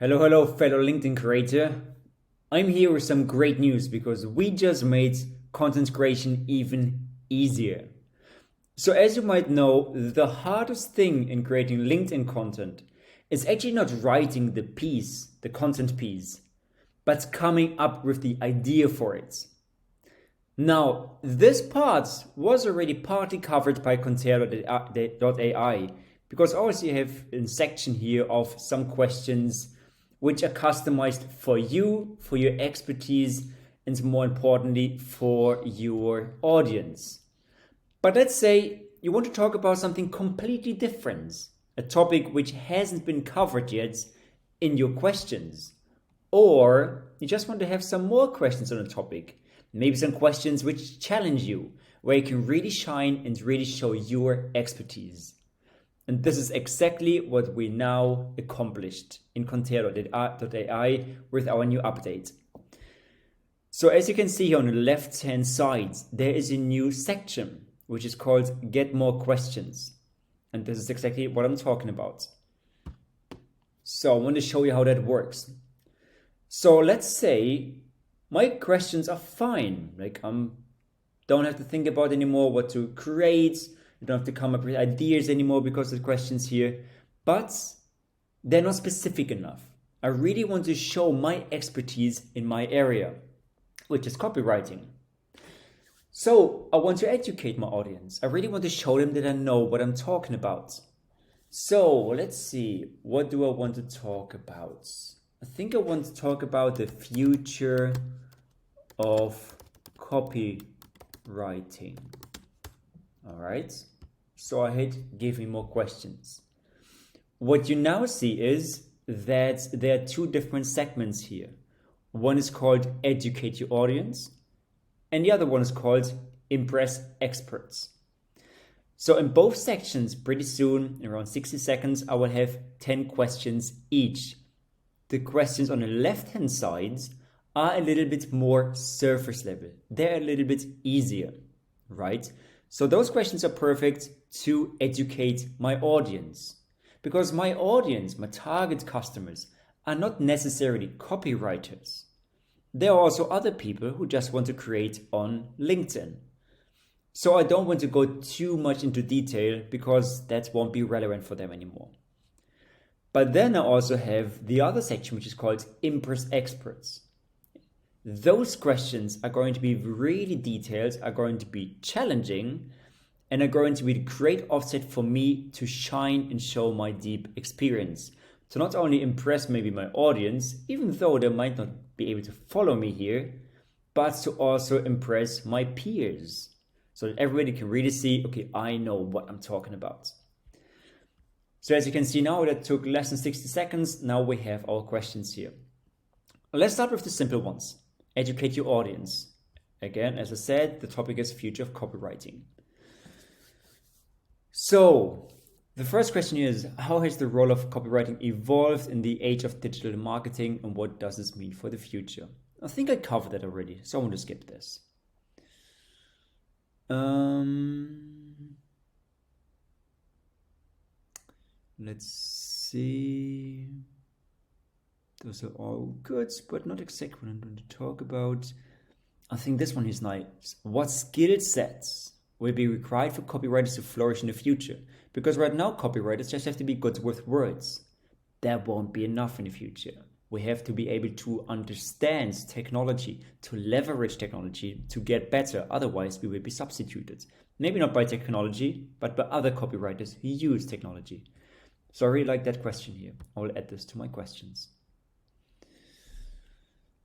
Hello, fellow LinkedIn creator. I'm here with some great news because we just made content creation even easier. So, as you might know, the hardest thing in creating LinkedIn content is actually not writing the piece, the content piece, but coming up with the idea for it. Now, this part was already partly covered by Contero.ai because also you have a section here of some questions which are customized for you, for your expertise, and more importantly, for your audience. But let's say you want to talk about something completely different, a topic which hasn't been covered yet in your questions. Or you just want to have some more questions on a topic, maybe some questions which challenge you, where you can really shine and really show your expertise. And this is exactly what we now accomplished in Contero.ai with our new update. So as you can see here on the left-hand side, there is a new section, which is called Get More Questions. And this is exactly what I'm talking about. So I want to show you how that works. So let's say my questions are fine. Like don't have to think about anymore what to create. You don't have to come up with ideas anymore because of the questions here. But they're not specific enough. I really want to show my expertise in my area, which is copywriting. So I want to educate my audience. I really want to show them that I know what I'm talking about. So let's see, what do I want to talk about? I think I want to talk about the future of copywriting. All right. So I hit give me more questions. What you now see is that there are two different segments here. One is called educate your audience, and the other one is called impress experts. So in both sections, pretty soon, in around 60 seconds, I will have 10 questions each. The questions on the left-hand side are a little bit more surface level. They're a little bit easier, right? So those questions are perfect to educate my audience. Because my audience, my target customers, are not necessarily copywriters. There are also other people who just want to create on LinkedIn. So I don't want to go too much into detail because that won't be relevant for them anymore. But then I also have the other section, which is called Impress Experts. Those questions are going to be really detailed, are going to be challenging, and are going to be the great offset for me to shine and show my deep experience. To not only impress maybe my audience, even though they might not be able to follow me here, but to also impress my peers. So that everybody can really see, okay, I know what I'm talking about. So as you can see now, that took less than 60 seconds. Now we have our questions here. Let's start with the simple ones. Educate your audience. Again, as I said, the topic is future of copywriting. So the first question is, how has the role of copywriting evolved in the age of digital marketing, and what does this mean for the future? I think I covered that already, so I want to skip this. Let's see. Those are all good, but not exactly what I'm going to talk about. I think this one is nice. What skill sets will be required for copywriters to flourish in the future? Because right now, copywriters just have to be good with words. That won't be enough in the future. We have to be able to understand technology, to leverage technology, to get better. Otherwise, we will be substituted. Maybe not by technology, but by other copywriters who use technology. So I really like that question here. I will add this to my questions.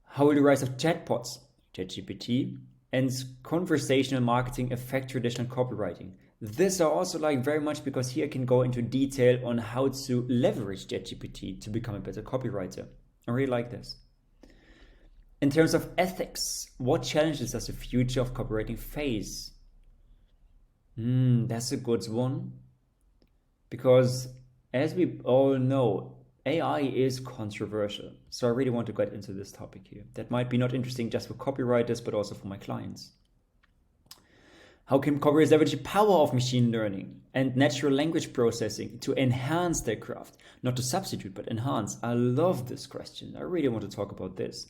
How will the rise of chatbots, ChatGPT, and conversational marketing affect traditional copywriting? This I also like very much because here I can go into detail on how to leverage ChatGPT to become a better copywriter. I really like this. In terms of ethics, what challenges does the future of copywriting face? That's a good one. Because as we all know, AI is controversial. So I really want to get into this topic here. That might be not interesting just for copywriters, but also for my clients. How can copywriters leverage the power of machine learning and natural language processing to enhance their craft? Not to substitute, but enhance. I love this question. I really want to talk about this.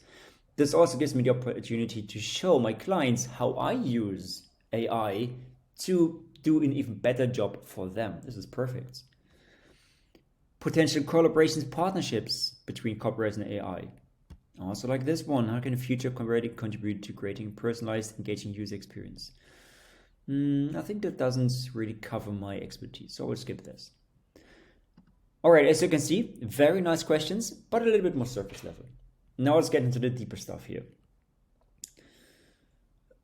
This also gives me the opportunity to show my clients how I use AI to do an even better job for them. This is perfect. Potential collaborations, partnerships between copywriters and AI. Also like this one, how can a future copywriting contribute to creating a personalized, engaging user experience? I think that doesn't really cover my expertise, so I will skip this. All right, as you can see, very nice questions, but a little bit more surface level. Now let's get into the deeper stuff here.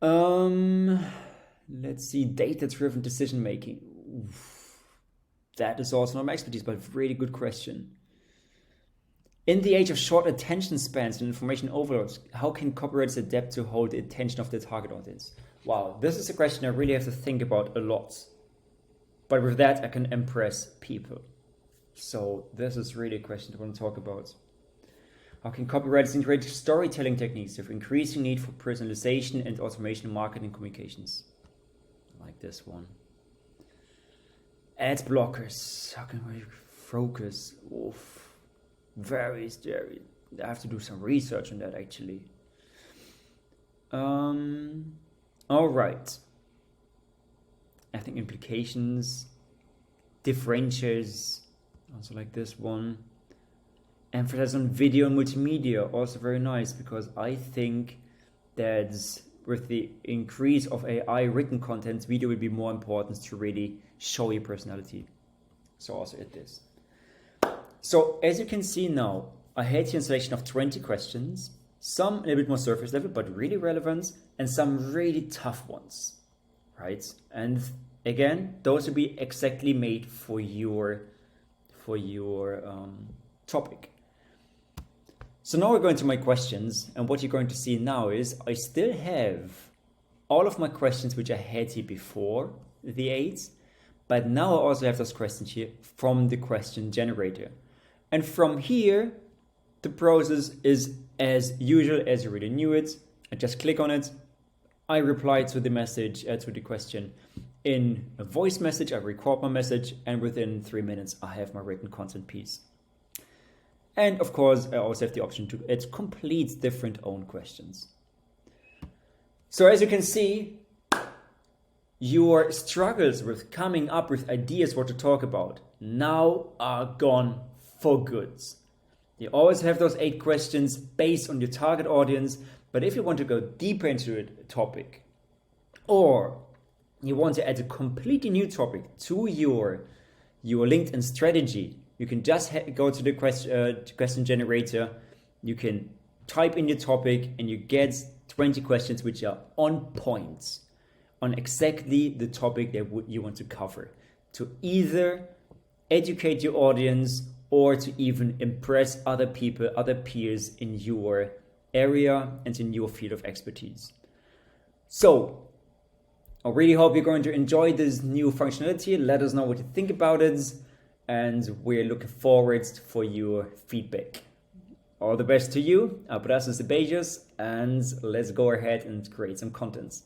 Let's see, data-driven decision making. That is also not my expertise, but a really good question. In the age of short attention spans and information overload, how can copywriters adapt to hold the attention of their target audience? Wow, this is a question I really have to think about a lot. But with that, I can impress people. So this is really a question I want to talk about. How can copywriters integrate storytelling techniques with increasing need for personalization and automation in marketing communications? Like this one. Ad blockers. How can we focus? Oof. Very scary. I have to do some research on that actually. All right. I think implications, differentials, also like this one. Emphasize on video and multimedia, also very nice, because I think that with the increase of AI written content, video will be more important to really show your personality. So also it is. So as you can see now, I had here a selection of 20 questions, some a little bit more surface level, but really relevant, and some really tough ones, right? And again, those will be exactly made for your topic. So now we're going to my questions, and what you're going to see now is I still have all of my questions which I had here before the aids, but now I also have those questions here from the question generator. And from here, the process is as usual as you already knew it. I just click on it. I reply to the message, to the question in a voice message. I record my message, and within 3 minutes, I have my written content piece. And of course, I also have the option to add complete different own questions. So as you can see, your struggles with coming up with ideas what to talk about now are gone for good. You always have those 8 questions based on your target audience, but if you want to go deeper into a topic, or you want to add a completely new topic to your LinkedIn strategy, you can just go to the question generator, you can type in your topic, and you get 20 questions which are on point, on exactly the topic that you want to cover, to either educate your audience or to even impress other people, other peers in your area and in your field of expertise. So I really hope you're going to enjoy this new functionality. Let us know what you think about it, and we're looking forward for your feedback. All the best to you. Abraços e beijos, and let's go ahead and create some contents.